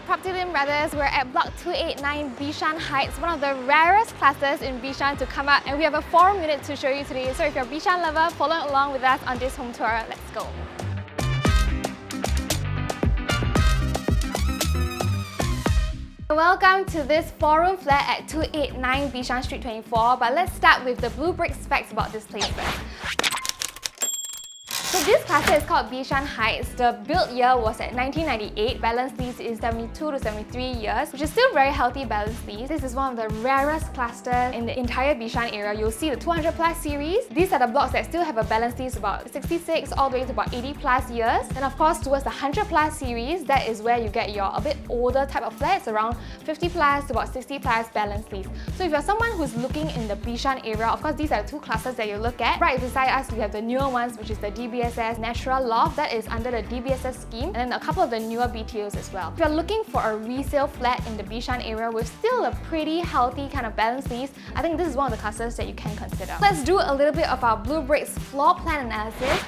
PropertyLimBrothers. We're at block 289 Bishan Heights, one of the rarest clusters in Bishan to come up, and we have a 4-minute to show you today. So if you're a Bishan lover, follow along with us on this home tour. Let's go. Welcome to this 4-room flat at 289 Bishan Street 24, but let's start with the blue brick specs about this place first. So this cluster is called Bishan Heights. The build year was at 1998. Balance lease is 72 to 73 years, which is still very healthy balance lease. This is one of the rarest clusters in the entire Bishan area. You'll see the 200 plus series. These are the blocks that still have a balance lease about 66 all the way to about 80 plus years. And of course, towards the 100 plus series, that is where you get your a bit older type of flats, around 50 plus to about 60 plus balance lease. So if you're someone who's looking in the Bishan area, of course, these are the two clusters that you look at. Right beside us, we have the newer ones, which is the DBSS Natural Loft, that is under the DBSS scheme, and then a couple of the newer BTOs as well. If you're looking for a resale flat in the Bishan area with still a pretty healthy kind of balance lease, I think this is one of the clusters that you can consider. Let's do a little bit of our blue bricks floor plan analysis.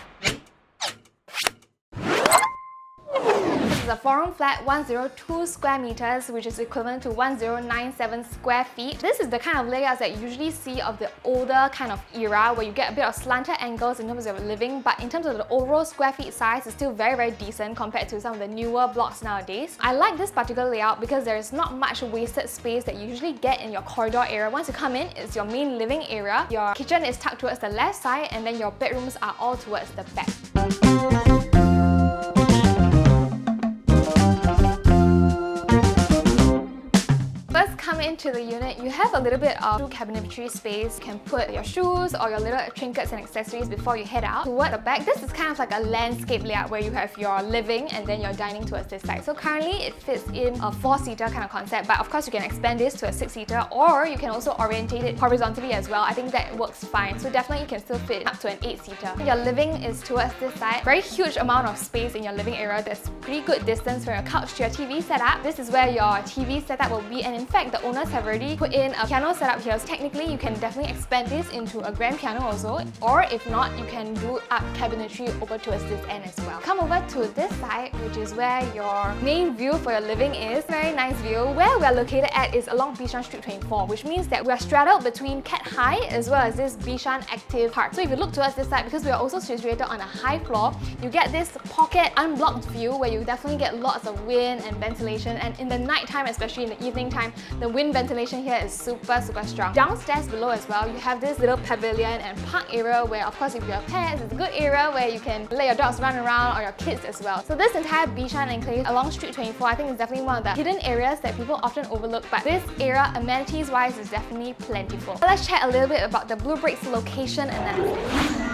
A 4-room flat, 102 square meters, which is equivalent to 1097 square feet. This is the kind of layouts that you usually see of the older kind of era, where you get a bit of slanted angles in terms of living, but in terms of the overall square feet size, it's still very decent compared to some of the newer blocks nowadays. I like this particular layout because there is not much wasted space that you usually get in your corridor area. Once you come in, it's your main living area. Your kitchen is tucked towards the left side, and then your bedrooms are all towards the back. Into the unit, you have a little bit of cabinetry space. You can put your shoes or your little trinkets and accessories before you head out. Toward the back, this is kind of like a landscape layout where you have your living and then your dining towards this side. So currently it fits in a 4-seater kind of concept, but of course you can expand this to a 6-seater, or you can also orientate it horizontally as well. I think that works fine. So definitely you can still fit up to an 8-seater. Your living is towards this side. Very huge amount of space in your living area. There's pretty good distance from your couch to your TV setup. This is where your TV setup will be, and in fact the owners have already put in a piano setup here. So technically you can definitely expand this into a grand piano also, or if not, you can do up cabinetry over towards this end as well. Come over to this side, which is where your main view for your living is. Very nice view. Where we're located at is along Bishan Street 24, which means that we're straddled between Cat High as well as this Bishan Active Park. So if you look towards this side, because we are also situated on a high floor, you get this pocket unblocked view where you definitely get lots of wind and ventilation, and in the night time, especially in the evening time, the wind ventilation here is super strong. Downstairs below as well, you have this little pavilion and park area where, of course, if you have pets, it's a good area where you can let your dogs run around, or your kids as well. So this entire Bishan enclave along Street 24, I think is definitely one of the hidden areas that people often overlook, but this area, amenities wise, is definitely plentiful. So let's chat a little bit about the blue bricks location analysis.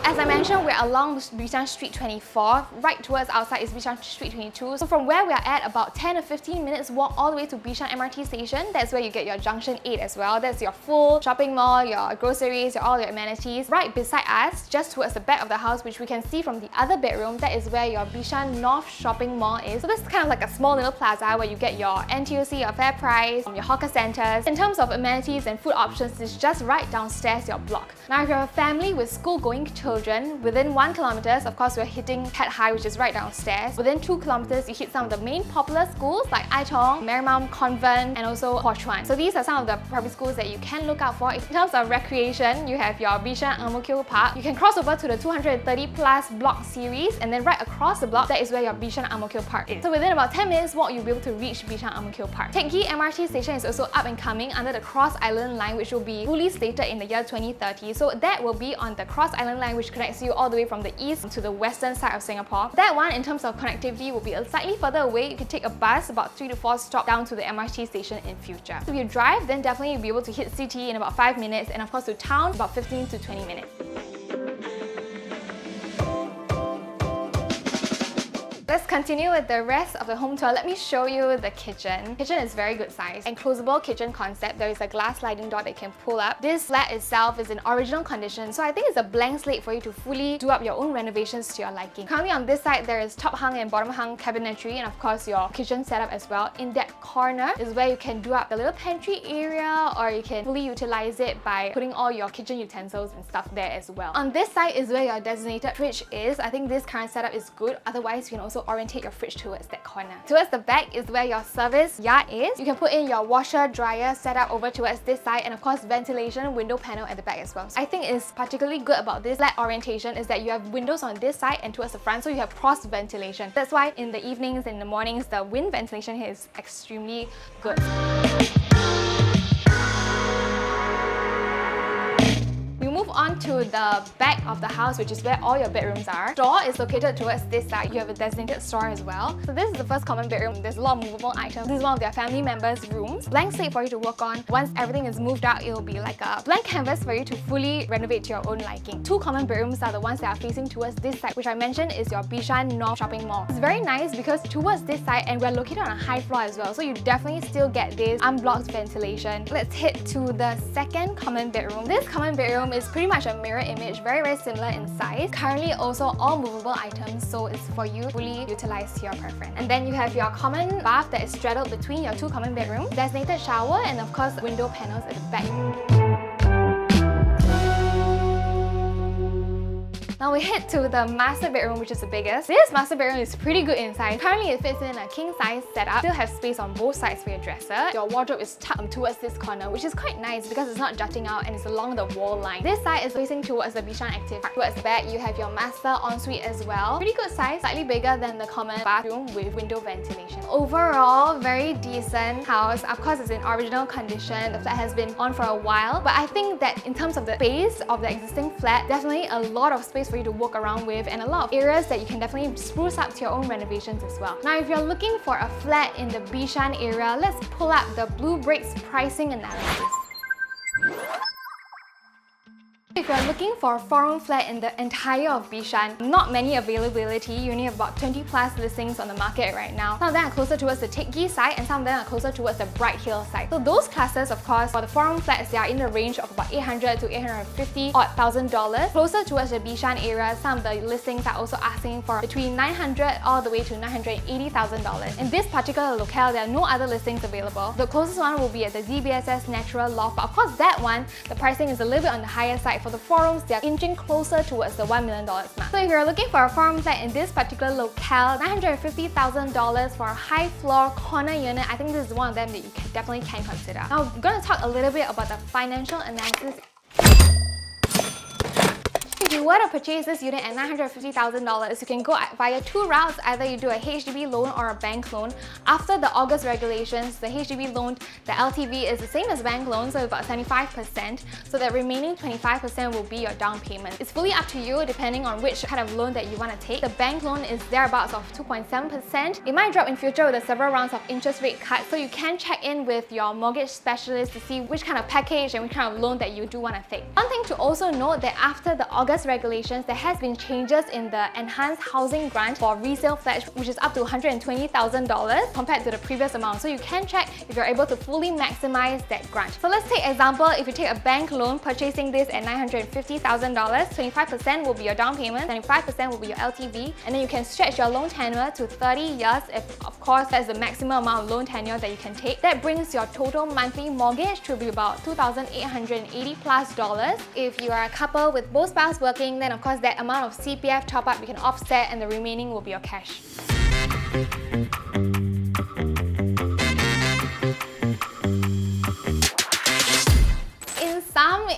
As I mentioned, we're along Bishan Street 24. Right towards outside is Bishan Street 22. So from where we're at, about 10 to 15 minutes walk all the way to Bishan MRT station. That's where you get your Junction 8 as well. That's your full shopping mall, your groceries, all your amenities. Right beside us, just towards the back of the house, which we can see from the other bedroom, that is where your Bishan North shopping mall is. So this is kind of like a small little plaza where you get your NTUC, your Fair Price, your hawker centers. In terms of amenities and food options, it's just right downstairs your block. Now if you're a family with school-going children, within 1 kilometer, of course, we're hitting Cat High, which is right downstairs. Within 2 kilometers, you hit some of the main popular schools like Ai Tong, Marymount Convent, and also Hua Chuan. So these are some of the primary schools that you can look out for. In terms of recreation, you have your Bishan-Ang Mo Kio Park. You can cross over to the 230 plus block series, and then right across the block, that is where your Bishan-Ang Mo Kio Park is. So within about 10 minutes walk, you'll be able to reach Bishan-Ang Mo Kio Park. Teck Ghee MRT station is also up and coming under the Cross Island line, which will be fully slated in the year 2030. So that will be on the Cross Island line, which connects you all the way from the east to the western side of Singapore. That one, in terms of connectivity, will be slightly further away. You can take a bus about 3 to 4 stops down to the MRT station in future. So if you drive, then definitely you'll be able to hit city in about 5 minutes, and of course to town about 15 to 20 minutes. Let's continue with the rest of the home tour. Let me show you the kitchen. Kitchen is very good size. Enclosable kitchen concept. There is a glass sliding door that you can pull up. This flat itself is in original condition, so I think it's a blank slate for you to fully do up your own renovations to your liking. Currently on this side, there is top hung and bottom hung cabinetry, and of course your kitchen setup as well. In that corner is where you can do up the little pantry area, or you can fully utilize it by putting all your kitchen utensils and stuff there as well. On this side is where your designated fridge is. I think this current setup is good. Otherwise, you can also also orientate your fridge towards that corner. Towards the back is where your service yard is. You can put in your washer, dryer setup over towards this side, and of course ventilation window panel at the back as well. So I think it's particularly good about this flat orientation is that you have windows on this side and towards the front, so you have cross ventilation. That's why in the evenings and in the mornings, the wind ventilation here is extremely good. Move on to the back of the house, which is where all your bedrooms are. Store is located towards this side. You have a designated store as well. So this is the first common bedroom. There's a lot of movable items. This is one of their family members' rooms. Blank slate for you to work on. Once everything is moved out, it will be like a blank canvas for you to fully renovate to your own liking. Two common bedrooms are the ones that are facing towards this side, which I mentioned is your Bishan North shopping mall. It's very nice because towards this side, and we're located on a high floor as well, so you definitely still get this unblocked ventilation. Let's head to the second common bedroom. This common bedroom is pretty much a mirror image, very similar in size. Currently also all movable items, so it's for you to fully utilize to your preference. And then you have your common bath that is straddled between your two common bedrooms, designated shower, and of course window panels at the back. Now we head to the master bedroom, which is the biggest. This master bedroom is pretty good in size. Currently it fits in a king size setup. Still have space on both sides for your dresser. Your wardrobe is tucked towards this corner, which is quite nice because it's not jutting out and it's along the wall line. This side is facing towards the Bishan Active Park. Towards the back, you have your master ensuite as well. Pretty good size, slightly bigger than the common bathroom with window ventilation. Overall, very decent house. Of course, it's in original condition. The flat has been on for a while, but I think that in terms of the space of the existing flat, definitely a lot of space for you to walk around with and a lot of areas that you can definitely spruce up to your own renovations as well. Now, if you're looking for a flat in the Bishan area, let's pull up the bleubricks pricing analysis. If you're looking for a 4-room flat in the entire of Bishan, not many availability. You only have about 20 plus listings on the market right now. Some of them are closer towards the Teck Ghee side and some of them are closer towards the Bright Hill side. So those classes, of course, for the 4-room flats, they are in the range of about $800 to $850,000. Closer towards the Bishan area, some of the listings are also asking for between $900 all the way to $980,000. In this particular locale, there are no other listings available. The closest one will be at the DBSS Natural Loft, but of course that one, the pricing is a little bit on the higher side. For the 4 rooms, they are inching closer towards the $1 million mark. So if you're looking for a 4-room flat in this particular locale, $950,000 for a high floor corner unit, I think this is one of them that you definitely can consider. Now I'm going to talk a little bit about the financial analysis. If you were to purchase this unit at $950,000, you can go via two routes. Either you do a HDB loan or a bank loan. After the August regulations, the HDB loan, the LTV is the same as bank loan, so about 75%. So the remaining 25% will be your down payment. It's fully up to you depending on which kind of loan that you want to take. The bank loan is thereabouts of 2.7%. It might drop in future with the several rounds of interest rate cuts, so you can check in with your mortgage specialist to see which kind of package and which kind of loan that you do want to take. One thing to also note that after the August regulations, there has been changes in the enhanced housing grant for resale flats, which is up to $120,000 compared to the previous amount. So you can check if you're able to fully maximize that grant. So let's take example, if you take a bank loan purchasing this at $950,000, 25% will be your down payment, 25% will be your LTV, and then you can stretch your loan tenure to 30 years if, of course, that's the maximum amount of loan tenure that you can take. That brings your total monthly mortgage to be about $2,880 plus. If you are a couple with both spouses working, then of course that amount of CPF top up you can offset and the remaining will be your cash.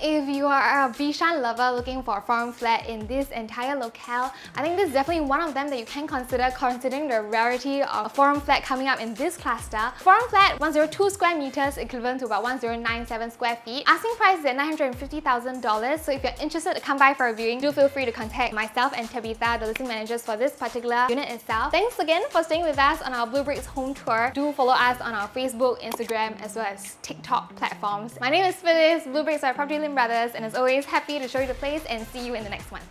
If you are a Bishan lover looking for a 4-room flat in this entire locale, I think this is definitely one of them that you can consider, considering the rarity of a 4-room flat coming up in this cluster. 4-room flat, 102 square meters, equivalent to about 1097 square feet. Asking price is at $950,000, so if you're interested to come by for a viewing, do feel free to contact myself and Tabitha, the listing managers for this particular unit itself. Thanks again for staying with us on our bleubricks home tour. Do follow us on our Facebook, Instagram, as well as TikTok platforms. My name is Phyllis, bleubricks are PropertyLimBrothers, and as always, happy to show you the place and see you in the next one.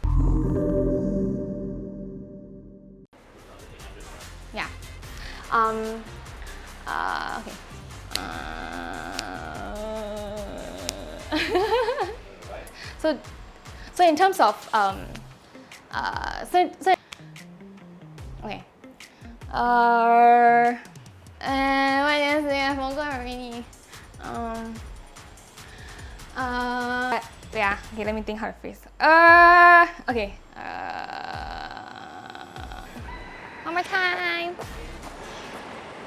Yeah. Okay. So in terms of okay. What is it? I forgot already. Yeah, okay, let me think how to phrase. Okay. How am more time.